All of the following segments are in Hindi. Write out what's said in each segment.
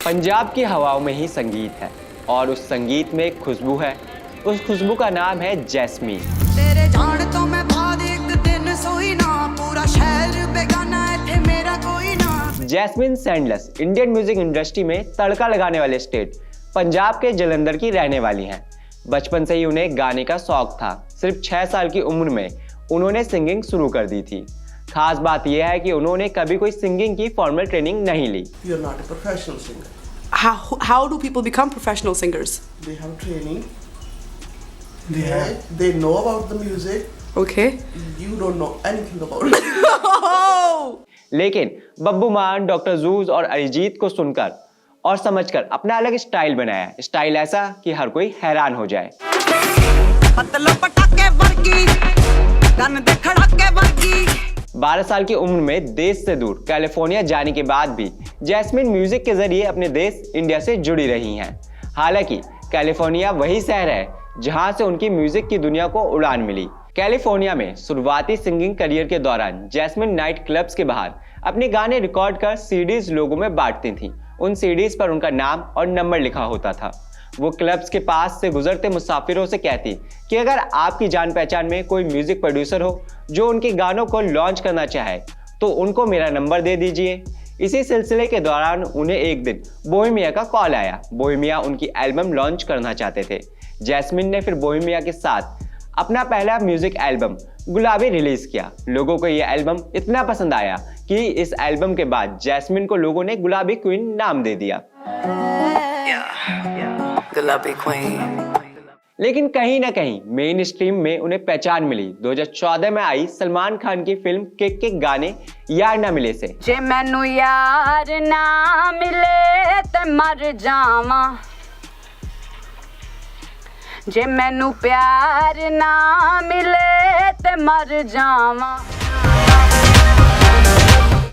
पंजाब की हवाओं में ही संगीत है और उस संगीत में एक खुशबू है। उस खुशबू का नाम है जैस्मीन। तेरे जान तो मैं बाद एक दिन सोई ना, पूरा शहर बेगाना है थे मेरा कोई ना। Jasmine Sandlas Indian music industry में तड़का लगाने वाले स्टेट पंजाब के जलंधर की रहने वाली हैं। बचपन से ही उन्हें गाने का शौक था। सिर्फ 6 साल की उम्र में उन्होंने सिंगिंग शुरू कर दी थी। खास बात यह है कि उन्होंने कभी कोई सिंगिंग की फॉर्मल ट्रेनिंग नहीं ली। You're not a professional singer. How do people become professional singers? They have training. They know about the music. Okay. You don't know anything about it. लेकिन बब्बू मान, डॉक्टर जूस और अरिजीत को सुनकर और समझकर अपना अलग स्टाइल बनाया। स्टाइल ऐसा कि हर कोई हैरान हो जाए। 12 साल की उम्र में देश से दूर कैलिफोर्निया जाने के बाद भी जैस्मीन म्यूजिक के जरिए अपने देश इंडिया से जुड़ी रही हैं। हालांकि कैलिफोर्निया वही शहर है जहां से उनकी म्यूजिक की दुनिया को उड़ान मिली। कैलिफोर्निया में शुरुआती सिंगिंग करियर के दौरान जैस्मीन नाइट क्लब्स के बाहर अपने गाने रिकॉर्ड कर सीडीज लोगों में बांटती थीं। उन सीडीज पर उनका नाम और नंबर लिखा होता था। वो क्लब्स के पास से गुजरते मुसाफिरों से कहती कि अगर आपकी जान पहचान में कोई म्यूजिक प्रोड्यूसर हो जो उनके गानों को लॉन्च करना चाहे तो उनको मेरा नंबर दे दीजिए। इसी सिलसिले के दौरान उन्हें एक दिन बोहेमिया का कॉल आया। बोहेमिया उनकी एल्बम लॉन्च करना चाहते थे। जैस्मीन ने फिर बोहेमिया के साथ अपना पहला म्यूजिक एल्बम गुलाबी रिलीज किया। लोगों को यह एल्बम इतना पसंद आया कि इस एल्बम के बाद जैस्मीन को लोगों ने गुलाबी क्वीन नाम दे दिया। गुलाबी क्वीन। लेकिन कहीं ना कहीं मेन स्ट्रीम में उन्हें पहचान मिली 2014 में आई सलमान खान की फिल्म किक के गाने यार ना मिले से। जे मैनू यार ना मिले ते मर जावा, जे मैनू प्यार ना मिले ते मर जावा।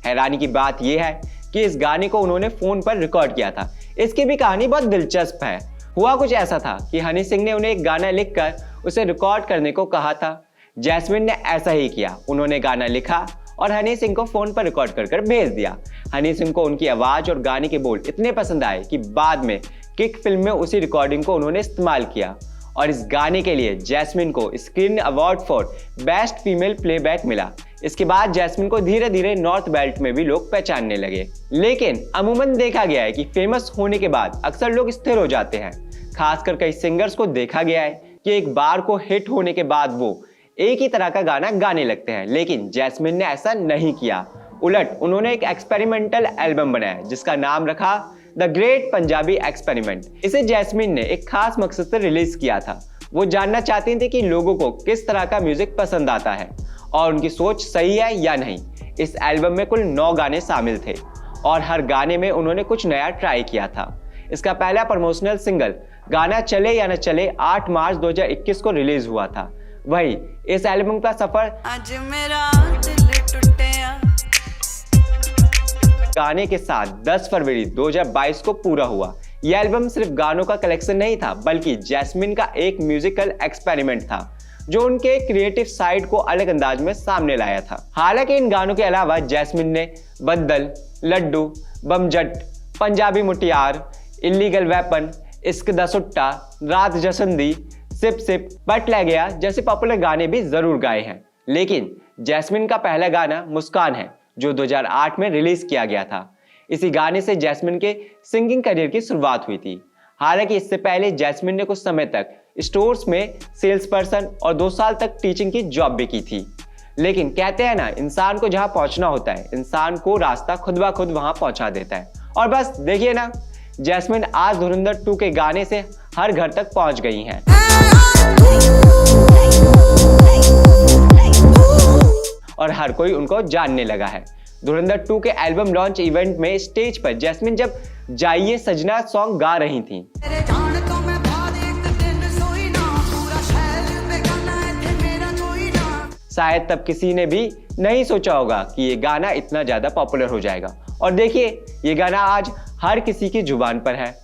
हैरानी की बात यह है कि इस गाने को उन्होंने फोन पर रिकॉर्ड किया था। इसकी भी कहानी बहुत दिलचस्प है। हुआ कुछ ऐसा था कि हनी सिंह ने उन्हें एक गाना लिखकर उसे रिकॉर्ड करने को कहा था। जैस्मीन ने ऐसा ही किया। उन्होंने गाना लिखा और हनी सिंह को फोन पर रिकॉर्ड कर भेज दिया। हनी सिंह को उनकी आवाज और गाने के बोल इतने पसंद आए कि बाद में किक फिल्म में उसी रिकॉर्डिंग को उन्होंने इस्तेमाल किया और इस गाने के लिए जैस्मीन को screen award for best female playback मिला। इसके बाद जैस्मीन को धीरे धीरे नॉर्थ बेल्ट में भी लोग पहचानने लगे। लेकिन अमूमन देखा गया है कि फेमस होने के बाद अक्सर लोग स्थिर हो जाते हैं। खासकर कई सिंगर्स को देखा गया है कि एक बार को हिट होने के बाद वो एक ही तरह का गाना गाने लगते हैं। लेकिन जैस्मीन ने ऐसा नहीं किया। उलट उन्होंने एक एक्सपेरिमेंटल एल्बम बनाया जिसका नाम रखा द ग्रेट पंजाबी एक्सपेरिमेंट। इसे जैस्मीन ने एक खास मकसद से रिलीज किया था। वो जानना चाहती थी कि लोगों को किस तरह का म्यूजिक पसंद आता है और उनकी सोच सही है या नहीं। इस एल्बम में कुल 9 गाने शामिल थे और हर गाने में उन्होंने कुछ नया ट्राई किया था। इसका पहला प्रमोशनल सिंगल गाना चले या न चले 8 मार्च 2021 को रिलीज हुआ था। वही इस एल्बम का सफर आज मेरा दिल टूटिया गाने के साथ 10 फरवरी 2022 को पूरा हुआ। यह एल्बम सिर्फ गानों का कलेक्शन नहीं था बल्कि जैस्मीन का एक म्यूजिकल एक्सपेरिमेंट था जो उनके क्रिएटिव साइड को अलग अंदाज में सामने लाया था। हालांकि इन गानों के अलावा जैस्मीन ने बद्दल, लड्डू, बमजट, पंजाबी मुटियार, इल्लीगल वेपन, इश्क दा सुट्टा, रात जसंदी, सिप सिप, पट ले गया जैसे पॉपुलर गाने भी जरूर गाए हैं। लेकिन जैस्मीन का पहला गाना मुस्कान है जो 2008 में रिलीज किया गया था। इसी गाने से जैस्मीन के सिंगिंग करियर की शुरुआत हुई थी। हालांकि इससे पहले जैस्मीन ने कुछ समय तक स्टोर्स में सेल्स पर्सन और 2 साल तक टीचिंग की जॉब भी की थी। लेकिन कहते हैं ना, इंसान को जहां पहुंचना होता है इंसान को रास्ता खुद ब खुद वहां पहुंचा देता है। और बस देखिए ना, जैस्मीन आज धुरंधर 2 के गाने से हर घर तक पहुंच गई हैं। और हर कोई उनको जानने लगा है। धुरंधर 2 के एल्बम लॉन्च इवेंट में स्टेज पर जैस्मीन जब जाइए सजना सॉन्ग गा रही थीं। शायद तब किसी ने भी नहीं सोचा होगा कि ये गाना इतना ज्यादा पॉपुलर हो जाएगा। और देखिए, ये गाना आज हर किसी की जुबान पर है।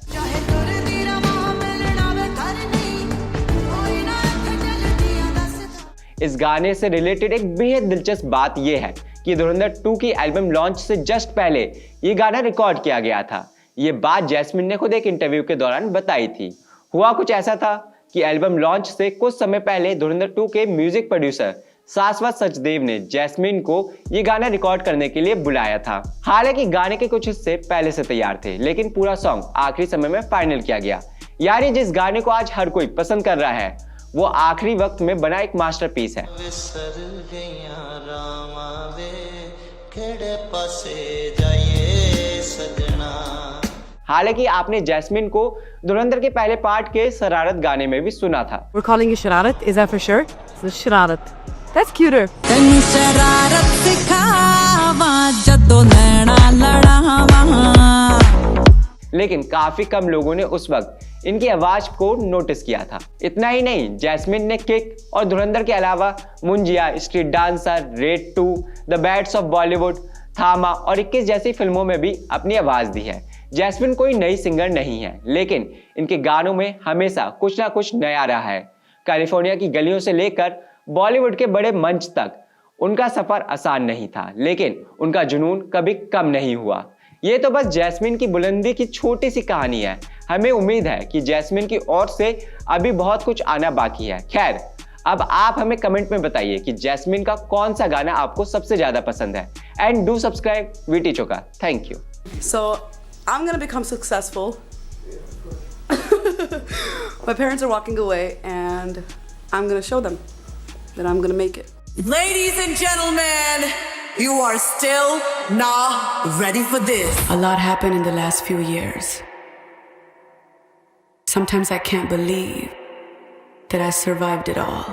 इस गाने से रिलेटेड एक बेहद दिलचस्प बात यह है कि धुरंधर 2 की एल्बम लॉन्च से जस्ट पहले ये गाना रिकॉर्ड किया गया था। ये बात जैस्मिन ने खुद एक इंटरव्यू के दौरान बताई थी। हुआ कुछ ऐसा था कि एल्बम लॉन्च से कुछ समय पहले धुरंधर 2 के म्यूजिक प्रोड्यूसर शाश्वत सचदेव ने जैस्मिन को ये गाना रिकॉर्ड करने के लिए बुलाया था। हालांकि गाने के कुछ हिस्से पहले से तैयार थे, लेकिन पूरा सॉन्ग आखिरी समय में फाइनल किया गया। यानी जिस गाने को आज हर कोई पसंद कर रहा है वो आखिरी वक्त में बना एक मास्टरपीस है। हालांकि आपने जैस्मिन को धुरंधर के पहले पार्ट के शरारत गाने में भी सुना था। We're calling you Shararat, is that for sure? So Shararat. That's cuter. ਤੈਨੂੰ ਸ਼ਰਾਰਤ ਸਿਖਾਵਾਂ ਜਦੋਂ ਨੈਣਾ ਲੜਾਵਾਂ। लेकिन काफी कम लोगों ने उस वक्त इनकी आवाज को नोटिस किया था। इतना ही नहीं, जैस्मिन ने किक और धुरंधर के अलावा Munjya, street dancer, raid 2, the bads of Bollywood, Thama और 21 जैसी फिल्मों में भी अपनी आवाज दी है। जैस्मिन कोई नई सिंगर नहीं है, लेकिन इनके गानों में हमेशा कुछ ना कुछ नया रहा है। कैलिफोर्निया की गलियों से लेकर बॉलीवुड के बड़े मंच तक उनका सफर आसान नहीं था, लेकिन उनका जुनून कभी कम नहीं हुआ। ये तो बस जैस्मिन की बुलंदी की छोटी सी कहानी है। हमें उम्मीद है कि जैस्मिन की ओर से अभी बहुत कुछ आना बाकी है। खैर, अब आप हमें कमेंट में बताइए कि जैस्मिन का कौन सा गाना आपको सबसे ज्यादा पसंद है। एंड डू सब्सक्राइब वीटी चोका। Thank you. So I'm gonna become successful. My parents are walking away, and I'm gonna show them that I'm gonna make it. Ladies and gentlemen, you are still not ready for this. A lot happened in the last few years. Sometimes I can't believe that I survived it all.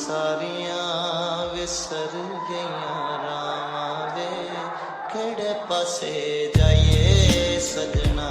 ਸਾਰੀਆਂ ਵਿਸਰ ਗਈਆਂ ਰਾਵਾਂ ਵੇ ਕਿਹੜੇ ਪਾਸੇ ਜਾਈਏ ਸਜਣਾ।